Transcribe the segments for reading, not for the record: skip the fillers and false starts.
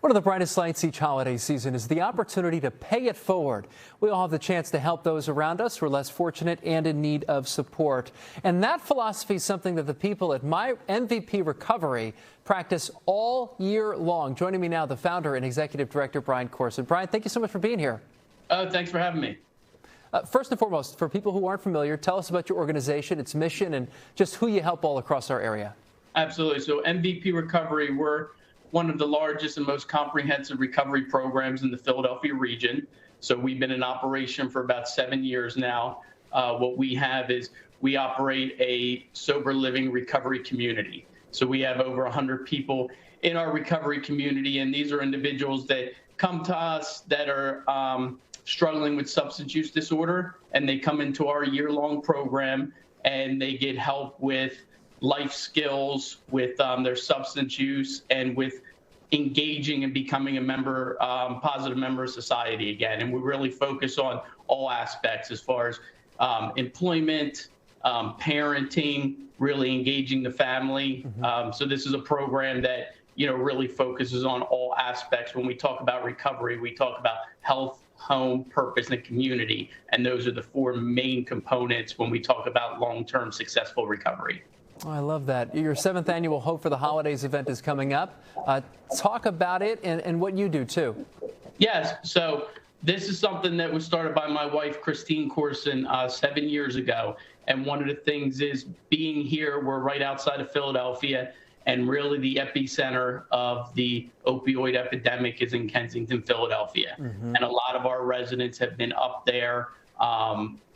One of the brightest lights each holiday season is the opportunity to pay it forward. We all have the chance to help those around us who are less fortunate and in need of support. And that philosophy is something that the people at My MVP Recovery practice all year long. Joining me now, the founder and executive director, Brian Corson. Brian, thank you so much for being here. Thanks for having me. First and foremost, for people who aren't familiar, tell us about your organization, its mission, and just who you help all across our area. Absolutely. So MVP Recovery, we're one of the largest and most comprehensive recovery programs in the Philadelphia region. So we've been in operation for about 7 years now. What we have is we operate a sober living recovery community. So we have over 100 people in our recovery community, and these are individuals that come to us that are struggling with substance use disorder, and they come into our year-long program and they get help with life skills, with their substance use, and with engaging and becoming a member, positive member of society again. And we really focus on all aspects as far as employment, parenting, really engaging the family. So this is a program that, really focuses on all aspects. When we talk about recovery, we talk about health, home, purpose, and community. And those are the four main components when we talk about long-term successful recovery. Oh, I love that. Your 7th annual Hope for the Holidays event is coming up. Talk about it and what you do, too. Yes. So this is something that was started by my wife, Christine Corson, 7 years ago. And one of the things is being here, we're right outside of Philadelphia, and really the epicenter of the opioid epidemic is in Kensington, Philadelphia. And a lot of our residents have been up there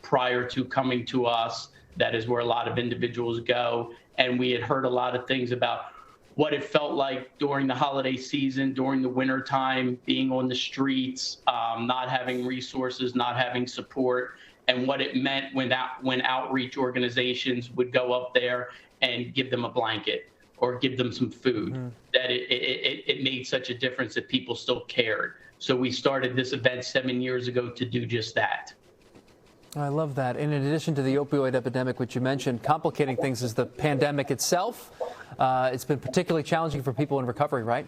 prior to coming to us. That is where a lot of individuals go. And we had heard a lot of things about what it felt like during the holiday season, during the winter time, being on the streets, not having resources, not having support, and what it meant when outreach organizations would go up there and give them a blanket or give them some food, that it made such a difference that people still cared. So we started this event 7 years ago to do just that. I love that. And in addition to the opioid epidemic, which you mentioned, complicating things is the pandemic itself. It's been particularly challenging for people in recovery, right?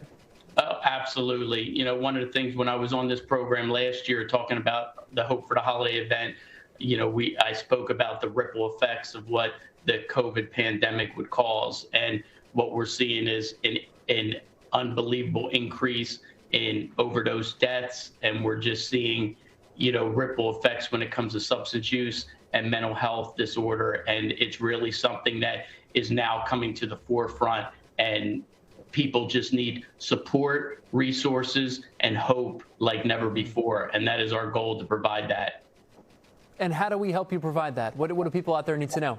Oh, absolutely. One of the things when I was on this program last year talking about the Hope for the Holiday event, I spoke about the ripple effects of what the COVID pandemic would cause. And what we're seeing is an unbelievable increase in overdose deaths. And we're just seeing ripple effects when it comes to substance use and mental health disorder. And it's really something that is now coming to the forefront, and people just need support, resources, and hope like never before. And that is our goal, to provide that. And how do we help you provide that? What do people out there need to know?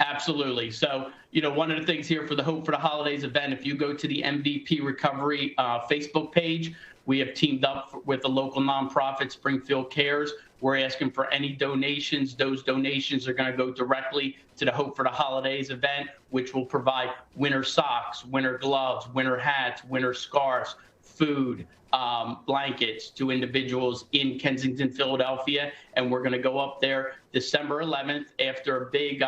Absolutely. So, one of the things here for the Hope for the Holidays event, if you go to the MVP Recovery Facebook page, we have teamed up with a local nonprofit, Springfield Cares. We're asking for any donations. Those donations are going to go directly to the Hope for the Holidays event, which will provide winter socks, winter gloves, winter hats, winter scarves, food, blankets to individuals in Kensington, Philadelphia. And we're going to go up there December 11th after a big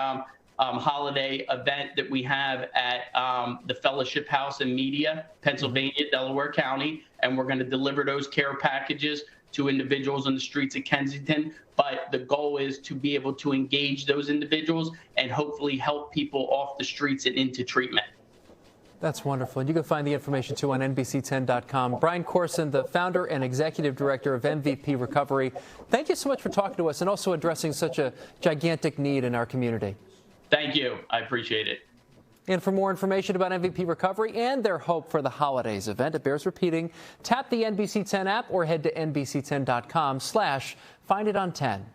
holiday event that we have at the Fellowship House and Media, Pennsylvania, Delaware County. And we're going to deliver those care packages to individuals on the streets of Kensington. But the goal is to be able to engage those individuals and hopefully help people off the streets and into treatment. That's wonderful. And you can find the information, too, on NBC10.com. Brian Corson, the founder and executive director of MVP Recovery, thank you so much for talking to us and also addressing such a gigantic need in our community. Thank you. I appreciate it. And for more information about MVP Recovery and their Hope for the Holidays event, it bears repeating, tap the NBC10 app or head to NBC10.com/find it on 10.